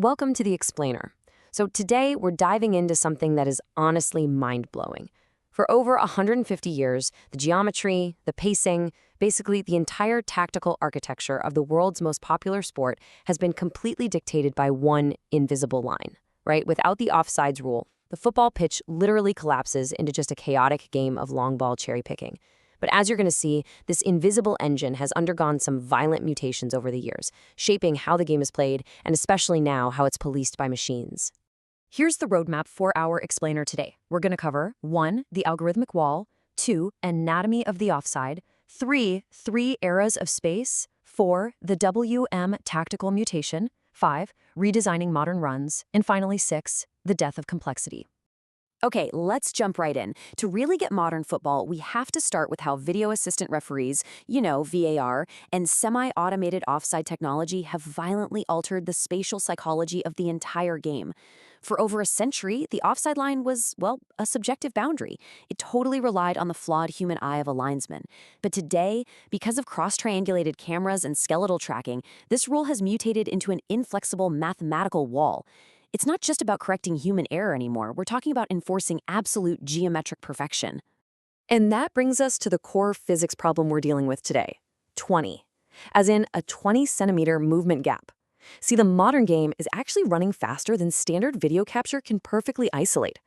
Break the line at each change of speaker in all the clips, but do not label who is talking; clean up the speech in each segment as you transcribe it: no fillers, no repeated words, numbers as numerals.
Welcome to The Explainer. So today we're diving into something that is honestly mind-blowing. For over 150 years, the geometry, the pacing, basically the entire tactical architecture of the world's most popular sport has been completely dictated by one invisible line, right? Without the offsides rule, the football pitch literally collapses into just a chaotic game of long ball cherry picking. But as you're going to see, this invisible engine has undergone some violent mutations over the years, shaping how the game is played, and especially now how it's policed by machines. Here's the roadmap for our explainer today. We're going to cover 1. The algorithmic wall, 2. Anatomy of the offside, 3. Three eras of space, 4. The WM tactical mutation, 5. Redesigning modern runs, and finally 6. The death of complexity. Okay, let's jump right in. To really get modern football, we have to start with how video assistant referees, VAR, and semi-automated offside technology have violently altered the spatial psychology of the entire game. For over a century, the offside line was, a subjective boundary. It totally relied on the flawed human eye of a linesman. But today, because of cross-triangulated cameras and skeletal tracking, this rule has mutated into an inflexible mathematical wall. It's not just about correcting human error anymore. We're talking about enforcing absolute geometric perfection. And that brings us to the core physics problem we're dealing with today, 20, as in a 20-centimeter movement gap. See, the modern game is actually running faster than standard video capture can perfectly isolate.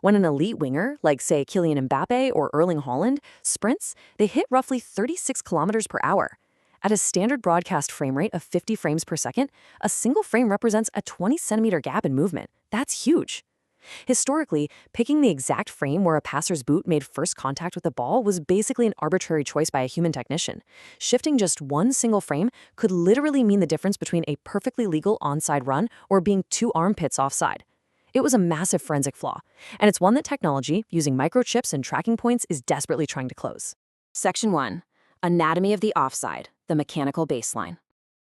When an elite winger, like say Kylian Mbappe or Erling Haaland, sprints, they hit roughly 36 kilometers per hour. At a standard broadcast frame rate of 50 frames per second, a single frame represents a 20-centimeter gap in movement. That's huge. Historically, picking the exact frame where a passer's boot made first contact with the ball was basically an arbitrary choice by a human technician. Shifting just one single frame could literally mean the difference between a perfectly legal onside run or being 2 armpits offside. It was a massive forensic flaw, and it's one that technology, using microchips and tracking points, is desperately trying to close. Section 1. Anatomy of the offside, the mechanical baseline.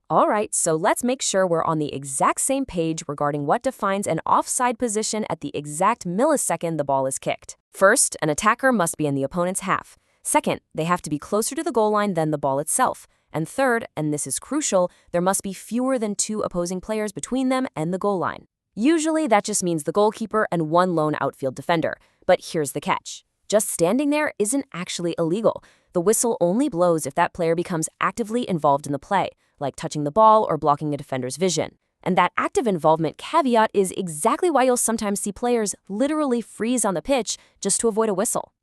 All right, so let's make sure we're on the exact same page regarding what defines an offside position at the exact millisecond the ball is kicked. First, an attacker must be in the opponent's half. Second, they have to be closer to the goal line than the ball itself. And third, and this is crucial, there must be fewer than 2 opposing players between them and the goal line. Usually, that just means the goalkeeper and 1 lone outfield defender. But here's the catch. Just standing there isn't actually illegal. The whistle only blows if that player becomes actively involved in the play, like touching the ball or blocking a defender's vision. And that active involvement caveat is exactly why you'll sometimes see players literally freeze on the pitch just to avoid a whistle.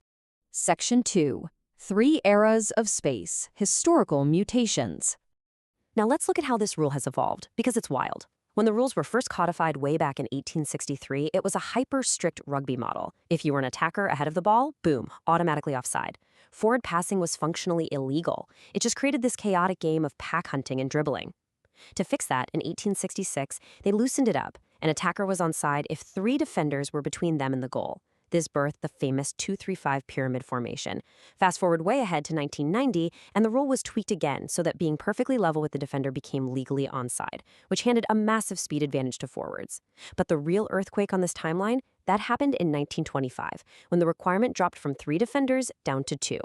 Section 2. 3 eras of space, historical mutations. Now let's look at how this rule has evolved, because it's wild. When the rules were first codified way back in 1863, it was a hyper-strict rugby model. If you were an attacker ahead of the ball, boom, automatically offside. Forward passing was functionally illegal. It just created this chaotic game of pack hunting and dribbling. To fix that, in 1866, they loosened it up. An attacker was onside if 3 defenders were between them and the goal. This birthed the famous 2-3-5 pyramid formation. Fast forward way ahead to 1990, and the rule was tweaked again so that being perfectly level with the defender became legally onside, which handed a massive speed advantage to forwards. But the real earthquake on this timeline, that happened in 1925, when the requirement dropped from 3 defenders down to 2.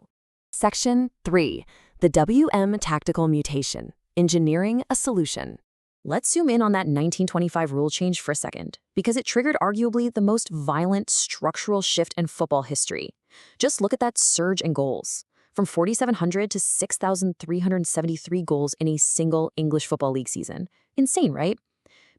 Section 3. The WM tactical mutation. Engineering a solution. Let's zoom in on that 1925 rule change for a second, because it triggered arguably the most violent structural shift in football history. Just look at that surge in goals. From 4,700 to 6,373 goals in a single English Football League season. Insane, right?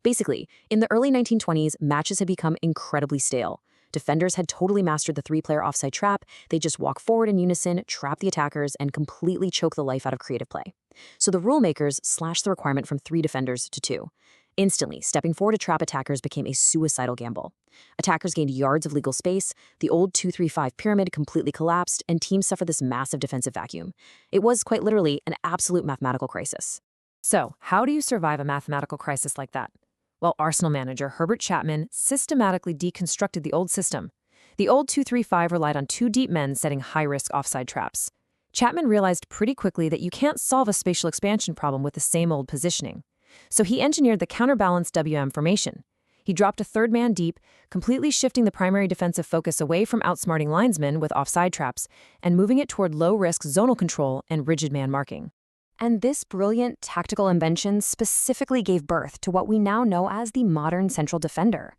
Basically, in the early 1920s, matches had become incredibly stale. Defenders had totally mastered the 3-player offside trap. They just walk forward in unison, trap the attackers, and completely choke the life out of creative play. So the rule makers slashed the requirement from 3 defenders to 2. Instantly, stepping forward to trap attackers became a suicidal gamble. Attackers gained yards of legal space, the old 2-3-5 pyramid completely collapsed, and teams suffered this massive defensive vacuum. It was, quite literally, an absolute mathematical crisis. So, how do you survive a mathematical crisis like that? Well, Arsenal manager Herbert Chapman systematically deconstructed the old system. The old 2-3-5 relied on 2 deep men setting high-risk offside traps. Chapman realized pretty quickly that you can't solve a spatial expansion problem with the same old positioning. So he engineered the counterbalanced WM formation. He dropped a 3rd man deep, completely shifting the primary defensive focus away from outsmarting linesmen with offside traps and moving it toward low-risk zonal control and rigid man marking. And this brilliant tactical invention specifically gave birth to what we now know as the modern central defender.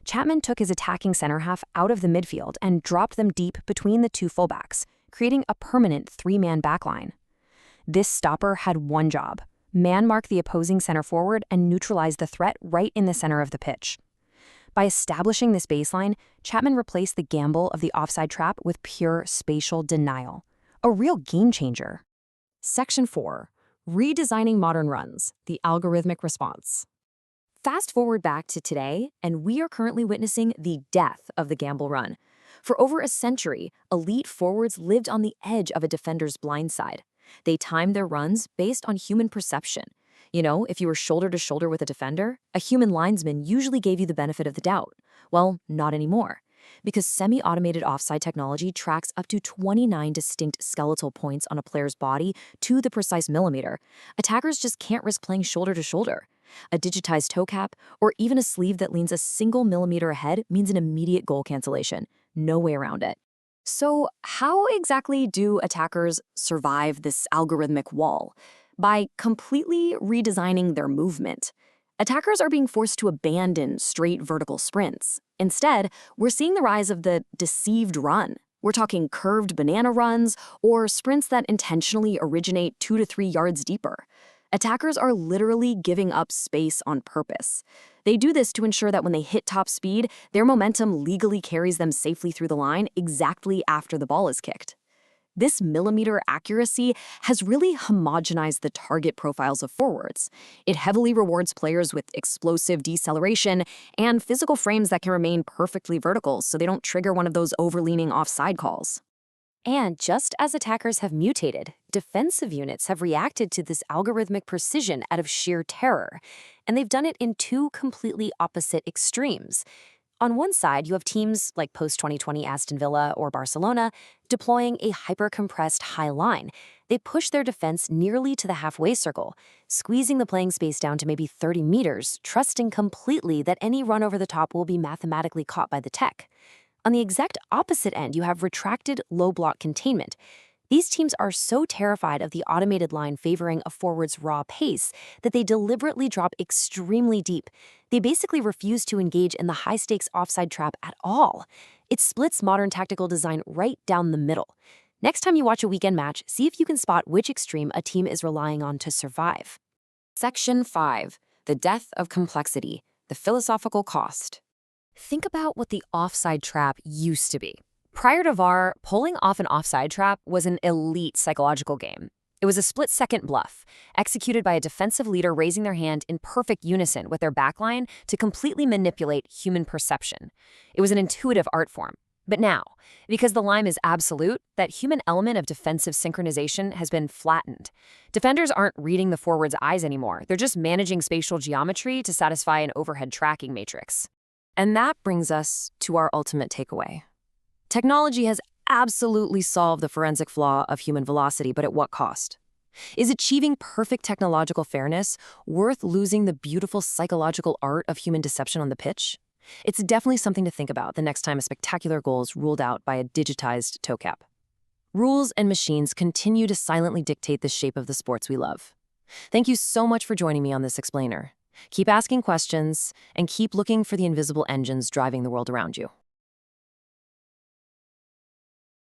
Chapman took his attacking center half out of the midfield and dropped them deep between the two fullbacks, creating a permanent three-man backline. This stopper had one job: man-mark the opposing center forward and neutralize the threat right in the center of the pitch. By establishing this baseline, Chapman replaced the gamble of the offside trap with pure spatial denial. A real game-changer. Section 4. Redesigning modern runs, the algorithmic response. Fast forward back to today, and we are currently witnessing the death of the gamble run. For over a century, elite forwards lived on the edge of a defender's blind side. They timed their runs based on human perception. You know, if you were shoulder to shoulder with a defender, a human linesman usually gave you the benefit of the doubt. Well, not anymore. Because semi-automated offside technology tracks up to 29 distinct skeletal points on a player's body to the precise millimeter, attackers just can't risk playing shoulder to shoulder. A digitized toe cap, or even a sleeve that leans a single millimeter ahead, means an immediate goal cancellation. No way around it. So how exactly do attackers survive this algorithmic wall? By completely redesigning their movement. Attackers are being forced to abandon straight vertical sprints. Instead, we're seeing the rise of the deceived run. We're talking curved banana runs or sprints that intentionally originate 2 to 3 yards deeper. Attackers are literally giving up space on purpose. They do this to ensure that when they hit top speed, their momentum legally carries them safely through the line exactly after the ball is kicked. This millimeter accuracy has really homogenized the target profiles of forwards. It heavily rewards players with explosive deceleration and physical frames that can remain perfectly vertical so they don't trigger one of those overleaning offside calls. And just as attackers have mutated, defensive units have reacted to this algorithmic precision out of sheer terror. And they've done it in two completely opposite extremes. On one side, you have teams like post-2020 Aston Villa or Barcelona deploying a hyper-compressed high line. They push their defense nearly to the halfway circle, squeezing the playing space down to maybe 30 meters, trusting completely that any run over the top will be mathematically caught by the tech. On the exact opposite end, you have retracted low-block containment. These teams are so terrified of the automated line favoring a forward's raw pace that they deliberately drop extremely deep. They basically refuse to engage in the high-stakes offside trap at all. It splits modern tactical design right down the middle. Next time you watch a weekend match, see if you can spot which extreme a team is relying on to survive. Section 5. The death of complexity, the philosophical cost. Think about what the offside trap used to be. Prior to VAR, pulling off an offside trap was an elite psychological game. It was a split-second bluff, executed by a defensive leader raising their hand in perfect unison with their backline to completely manipulate human perception. It was an intuitive art form. But now, because the line is absolute, that human element of defensive synchronization has been flattened. Defenders aren't reading the forward's eyes anymore. They're just managing spatial geometry to satisfy an overhead tracking matrix. And that brings us to our ultimate takeaway. Technology has absolutely solved the forensic flaw of human velocity, but at what cost? Is achieving perfect technological fairness worth losing the beautiful psychological art of human deception on the pitch? It's definitely something to think about the next time a spectacular goal is ruled out by a digitized toe cap. Rules and machines continue to silently dictate the shape of the sports we love. Thank you so much for joining me on this explainer. Keep asking questions and keep looking for the invisible engines driving the world around you.